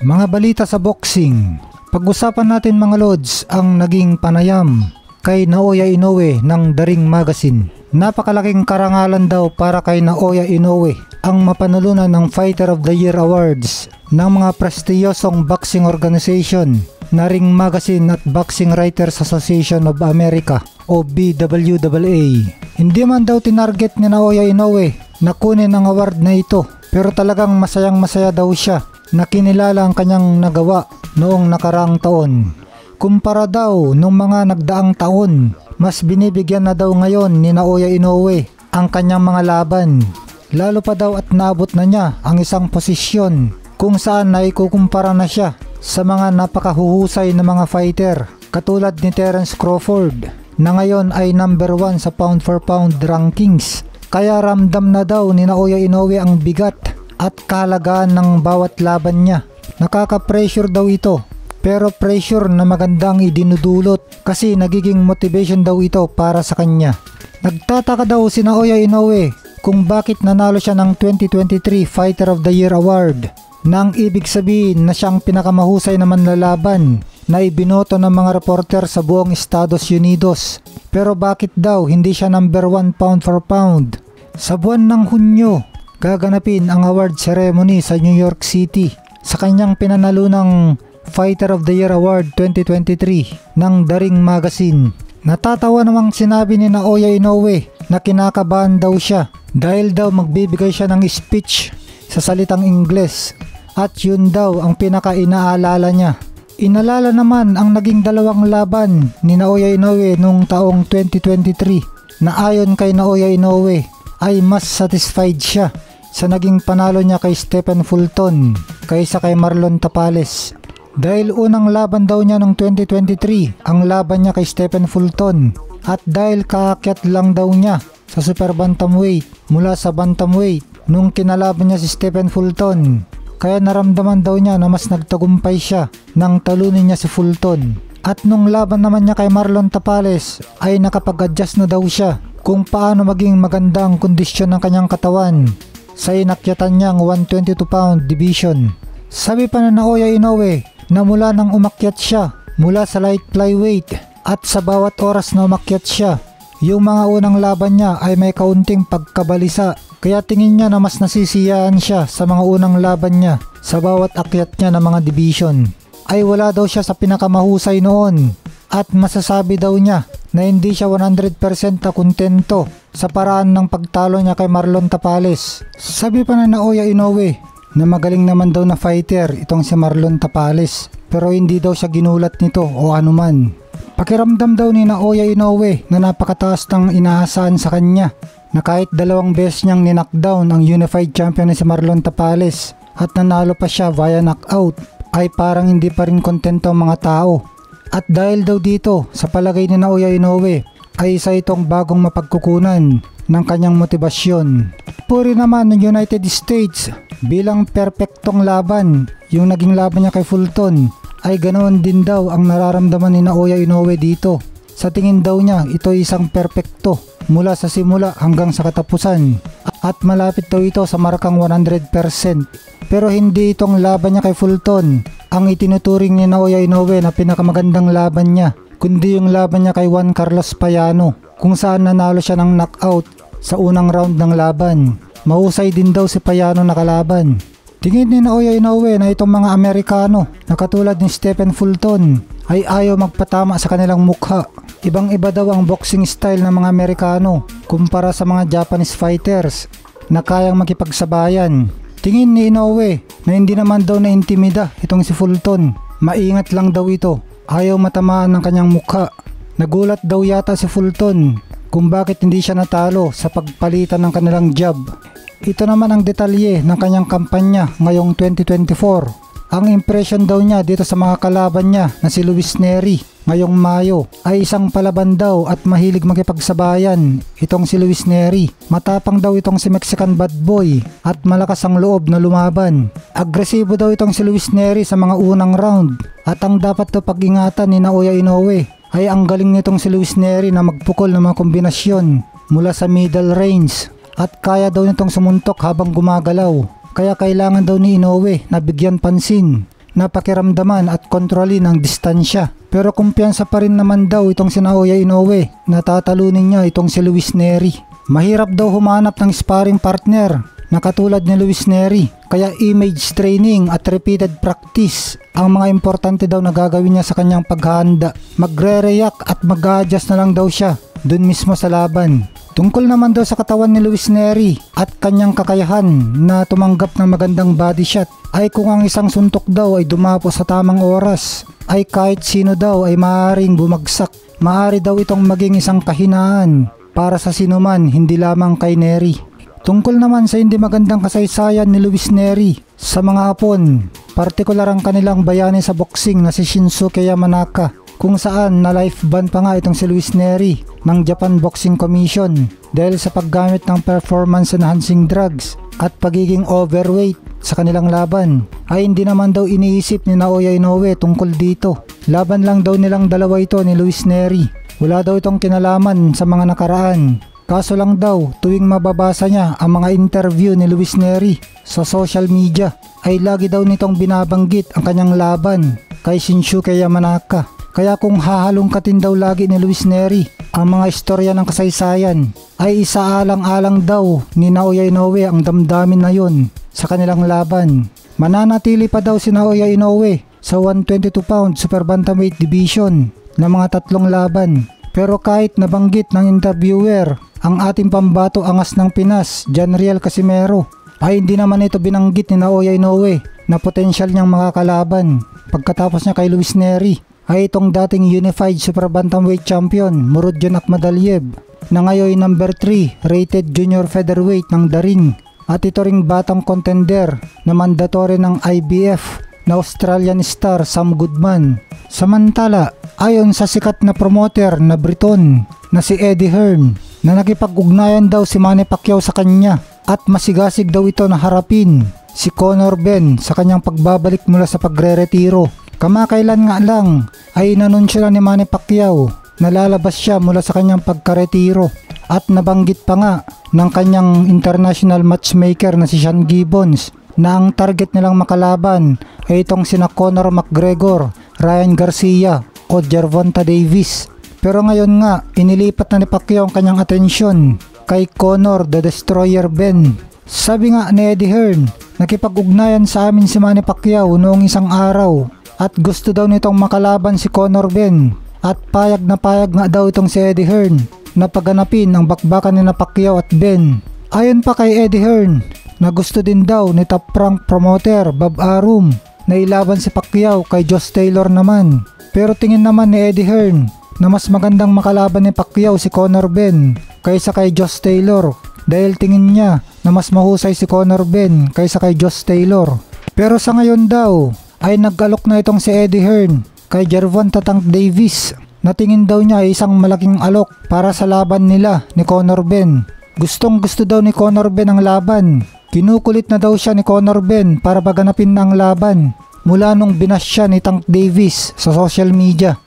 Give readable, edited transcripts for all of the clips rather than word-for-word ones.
Mga balita sa boxing. Pag-usapan natin mga lods ang naging panayam kay Naoya Inoue ng The Ring Magazine. Napakalaking karangalan daw para kay Naoya Inoue ang mapanalunan ng Fighter of the Year Awards ng mga prestiyosong boxing organization na Ring Magazine at Boxing Writers Association of America o BWAA. Hindi man daw tinarget ni Naoya Inoue na kunin ang award na ito, pero talagang masayang masaya daw siya na kinilala ang kanyang nagawa noong nakaraang taon. Kumpara daw nung mga nagdaang taon, mas binibigyan na daw ngayon ni Naoya Inoue ang kanyang mga laban. Lalo pa daw at naabot na niya ang isang posisyon kung saan naikukumpara na siya sa mga napakahuhusay na mga fighter katulad ni Terence Crawford na ngayon ay number 1 sa pound for pound rankings. Kaya ramdam na daw ni Naoya Inoue ang bigat at kahalagaan ng bawat laban niya. Nakaka-pressure daw ito, pero pressure na magandang idinudulot kasi nagiging motivation daw ito para sa kanya. Nagtataka daw si Naoya Inoue kung bakit nanalo siya ng 2023 Fighter of the Year Award, nang ibig sabihin na siyang pinakamahusay na manlalaban na ibinoto ng mga reporter sa buong Estados Unidos. Pero bakit daw hindi siya number 1 pound for pound? Sa buwan ng Hunyo, gaganapin ang award ceremony sa New York City sa kanyang pinanalunang Fighter of the Year Award 2023 ng The Ring Magazine. Natatawa namang sinabi ni Naoya Inoue na kinakabahan daw siya dahil daw magbibigay siya ng speech sa salitang Ingles at yun daw ang pinaka-inaalala niya. Inalala naman ang naging dalawang laban ni Naoya Inoue noong taong 2023 na ayon kay Naoya Inoue ay mas satisfied siya sa naging panalo niya kay Stephen Fulton kaysa kay Marlon Tapales. Dahil unang laban daw niya noong 2023 ang laban niya kay Stephen Fulton at dahil kaakyat lang daw niya sa super bantamweight mula sa bantamweight nung kinalaban niya si Stephen Fulton, kaya naramdaman daw niya na mas nagtagumpay siya nang talunin niya si Fulton. At nung laban naman niya kay Marlon Tapales ay nakapag-adjust na daw siya kung paano maging maganda ang kondisyon ng kanyang katawan sa inakyatan niyang 122 pound division. Sabi pa na Naoya Inoue na mula nang umakyat siya mula sa light flyweight at sa bawat oras na umakyat siya, yung mga unang laban niya ay may kaunting pagkabalisa, kaya tingin niya na mas nasisiyaan siya sa mga unang laban niya sa bawat akyat niya ng mga division. Ay wala daw siya sa pinakamahusay noon at masasabi daw niya na hindi siya 100% kontento sa paraan ng pagtalo niya kay Marlon Tapales. Sabi pa na Naoya Inoue na magaling naman daw na fighter itong si Marlon Tapales, pero hindi daw siya ginulat nito o anuman. Pakiramdam daw ni Naoya Inoue na napakataas ng inaasahan sa kanya, na kahit 2 beses niyang ninakdown ang unified champion na si Marlon Tapales at nanalo pa siya via knockout, ay parang hindi pa rin kontento ang mga tao. At dahil daw dito, sa palagay ni Naoya Inoue, ay isa itong bagong mapagkukunan ng kanyang motibasyon. Puri naman ng United States bilang perpektong laban, yung naging laban niya kay Fulton, ay ganoon din daw ang nararamdaman ni Naoya Inoue dito. Sa tingin daw niya, ito ay isang perpekto mula sa simula hanggang sa katapusan at malapit daw ito sa markang 100%. Pero hindi itong laban niya kay Fulton ang itinuturing ni Naoya Inoue na pinakamagandang laban niya, kundi yung laban niya kay Juan Carlos Payano, kung saan nanalo siya ng knockout sa unang round ng laban. Mahusay din daw si Payano na kalaban. Tingin ni Naoya Inoue na itong mga Amerikano na katulad ni Stephen Fulton ay ayaw magpatama sa kanilang mukha. Ibang iba daw ang boxing style ng mga Amerikano kumpara sa mga Japanese fighters na kayang makipagsabayan. Tingin ni Inoue na hindi naman daw na-intimida itong si Fulton. Maingat lang daw ito, ayaw matamaan ng kanyang mukha. Nagulat daw yata si Fulton kung bakit hindi siya natalo sa pagpalitan ng kanilang jab. Ito naman ang detalye ng kanyang kampanya ngayong 2024. Ang impression daw niya dito sa mga kalaban niya na si Luis Nery ngayong Mayo ay isang palaban daw at mahilig makipagsabayan itong si Luis Nery. Matapang daw itong si Mexican Bad Boy at malakas ang loob na lumaban. Agresibo daw itong si Luis Nery sa mga unang round at ang dapat daw pag-ingatan ni Naoya Inoue ay ang galing nitong si Luis Nery na magpukol ng mga kombinasyon mula sa middle range at kaya daw nitong sumuntok habang gumagalaw. Kaya kailangan daw ni Inoue na bigyan pansin, na pakiramdaman at kontrolin ang distansya. Pero kumpiyansa pa rin naman daw itong si Naoya Inoue na tatalunin niya itong si Luis Nery. Mahirap daw humanap ng sparring partner na katulad ni Luis Nery, kaya image training at repeated practice ang mga importante daw na gagawin niya sa kanyang paghahanda. Magre-react at mag-adjust na lang daw siya dun mismo sa laban. Tungkol naman daw sa katawan ni Luis Nery at kanyang kakayahan na tumanggap ng magandang body shot, ay kung ang isang suntok daw ay dumapo sa tamang oras, ay kahit sino daw ay maaaring bumagsak. Maaari daw itong maging isang kahinaan para sa sinuman, hindi lamang kay Nery. Tungkol naman sa hindi magandang kasaysayan ni Luis Nery sa mga Hapon, partikular ang kanilang bayani sa boxing na si Shinsuke Yamanaka, kung saan na life ban pa nga itong si Luis Nery ng Japan Boxing Commission dahil sa paggamit ng performance enhancing drugs at pagiging overweight sa kanilang laban. Ay hindi naman daw iniisip ni Naoya Inoue tungkol dito. Laban lang daw nilang dalawa ito ni Luis Nery. Wala daw itong kinalaman sa mga nakaraan. Kaso lang daw, tuwing mababasa niya ang mga interview ni Luis Nery sa social media, ay lagi daw nitong binabanggit ang kanyang laban kay Shinsuke Yamanaka. Kaya kung hahalongkatin daw lagi ni Luis Nery ang mga istorya ng kasaysayan, ay isaalang-alang daw ni Naoya Inoue ang damdamin na yon sa kanilang laban. Mananatili pa daw si Naoya Inoue sa 122 pound super bantamweight division na mga 3 laban. Pero kahit nabanggit ng interviewer ang ating pambato angas ng Pinas, Janriel Casimero, ay hindi naman ito binanggit ni Naoya Inoue na potensyal niyang makakalaban. Pagkatapos niya kay Luis Nery ay itong dating Unified Super Bantamweight Champion Murodjon Akhmadaliev na ngayon number 3 rated junior featherweight ng The Ring, at ito ring batang contender na mandatory ng IBF na Australian star Sam Goodman. Samantala, ayon sa sikat na promoter na Briton na si Eddie Hearn, na nakipag-ugnayan daw si Manny Pacquiao sa kanya at masigasig daw ito na harapin si Conor Benn sa kanyang pagbabalik mula sa pagre-retiro. Kamakailan nga lang ay inanunsyo na ni Manny Pacquiao na lalabas siya mula sa kanyang pagkaretiro, at nabanggit pa nga ng kanyang international matchmaker na si Sean Gibbons na ang target nilang makalaban ay itong sina Conor McGregor, Ryan Garcia o Gervonta Davis. Pero ngayon nga, inilipat na ni Pacquiao ang kanyang atensyon kay Conor the Destroyer Benn. Sabi nga ni Eddie Hearn, nakipag-ugnayan sa amin si Manny Pacquiao noong isang araw at gusto daw nitong makalaban si Conor Benn, at payag na payag nga daw itong si Eddie Hearn na pagganapin ang bakbakan ni Pacquiao at Benn. Ayon pa kay Eddie Hearn, na gusto din daw ni top rank promoter Bob Arum na ilaban si Pacquiao kay Josh Taylor naman. Pero tingin naman ni Eddie Hearn na mas magandang makalaban ni Pacquiao si Conor Benn kaysa kay Josh Taylor, dahil tingin niya na mas mahusay si Conor Benn kaysa kay Josh Taylor. Pero sa ngayon daw ay nag-alok na itong si Eddie Hearn kay Gervonta Tank Davis, na tingin daw niya ay isang malaking alok para sa laban nila ni Conor Benn. Gustong gusto daw ni Conor Benn ang laban. Kinukulit na daw siya ni Conor Benn para baganapin na ang laban mula nung binas siya ni Tank Davis sa social media.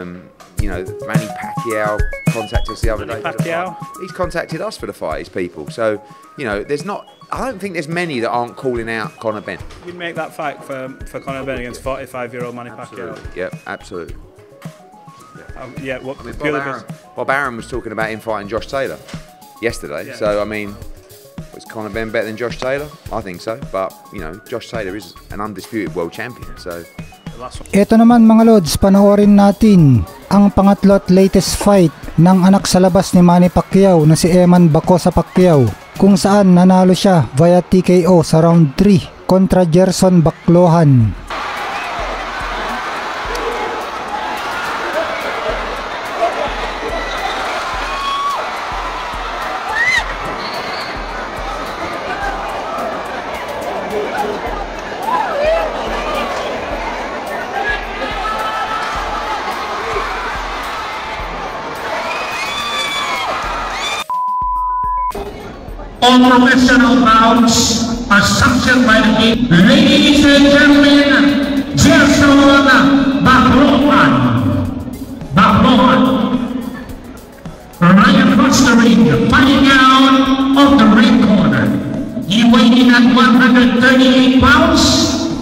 You know, Manny Pacquiao contacted us the other day. Pacquiao? He's contacted us for the fight, his people. So, you know, I don't think there's many that aren't calling out Conor Benn. We'd make that fight for Conor Benn against 45-year-old Manny Pacquiao. Yep, absolutely. Bob Arum was talking about him fighting Josh Taylor yesterday. Yeah. So, I mean, was Conor Benn better than Josh Taylor? I think so. But, you know, Josh Taylor is an undisputed world champion. So, ito naman mga Lods, panoorin natin ang pangatlo at latest fight ng anak sa labas ni Manny Pacquiao na si Eman Bacosa Pacquiao, kung saan nanalo siya via TKO sa round 3 kontra Gerson Baclohan. All professional bouts are sanctioned by the game. Ladies and gentlemen, Gerson Baclohan. Right across the ring, fighting out of the ring corner. at 138 pounds,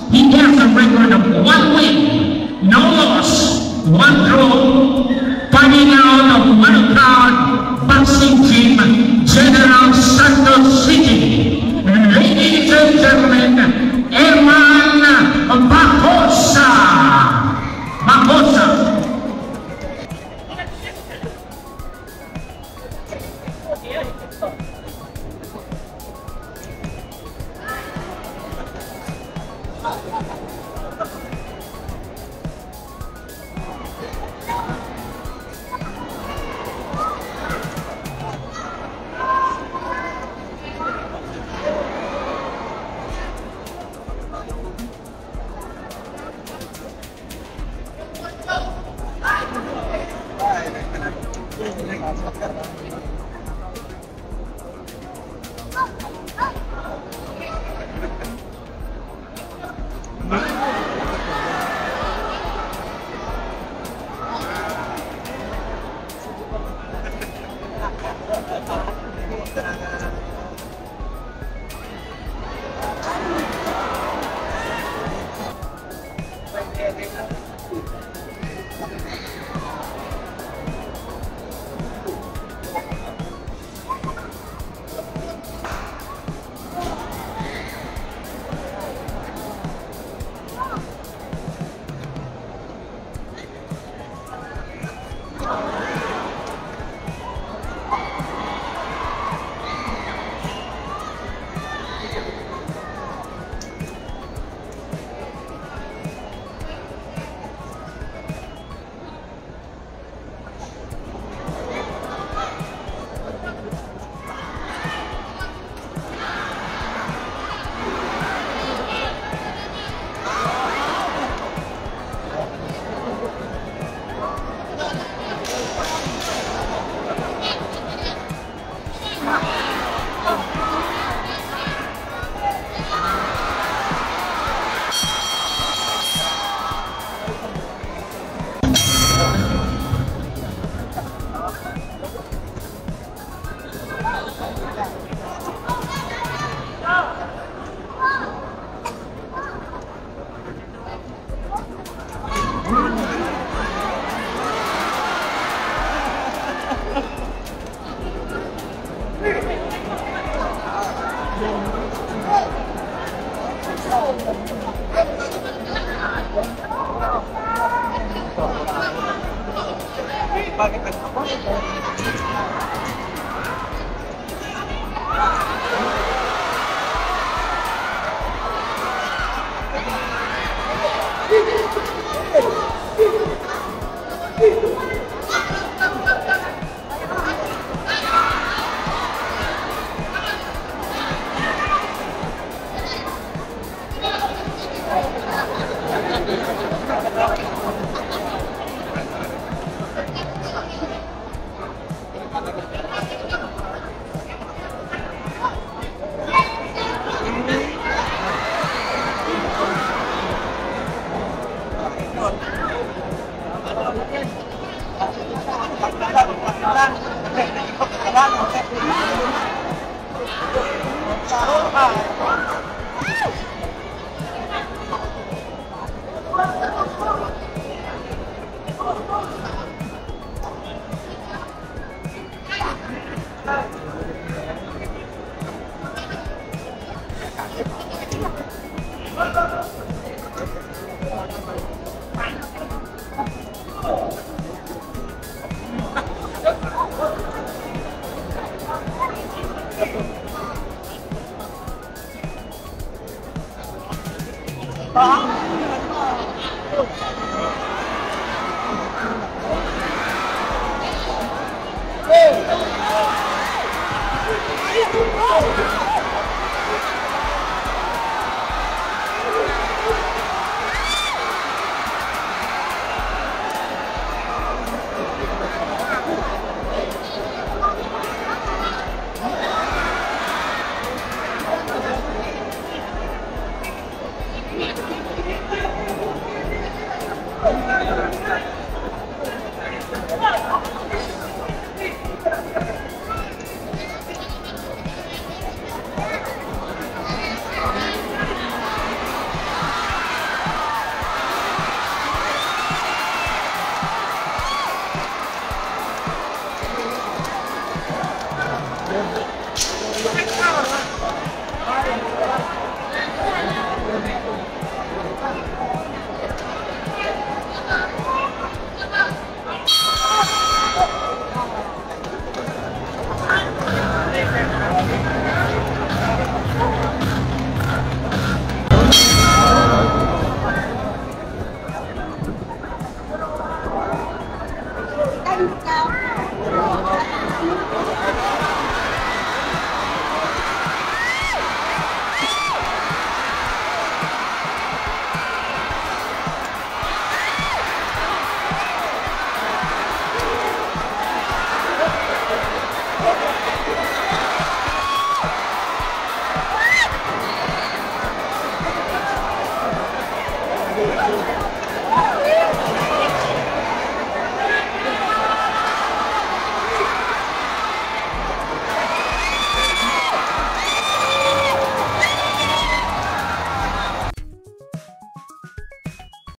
he has a record of 1 win, no loss, 1 draw, fighting out of Wildcard Boxing Gym, General Santos City. Ladies and gentlemen, Eman Bacosa. Bacosa.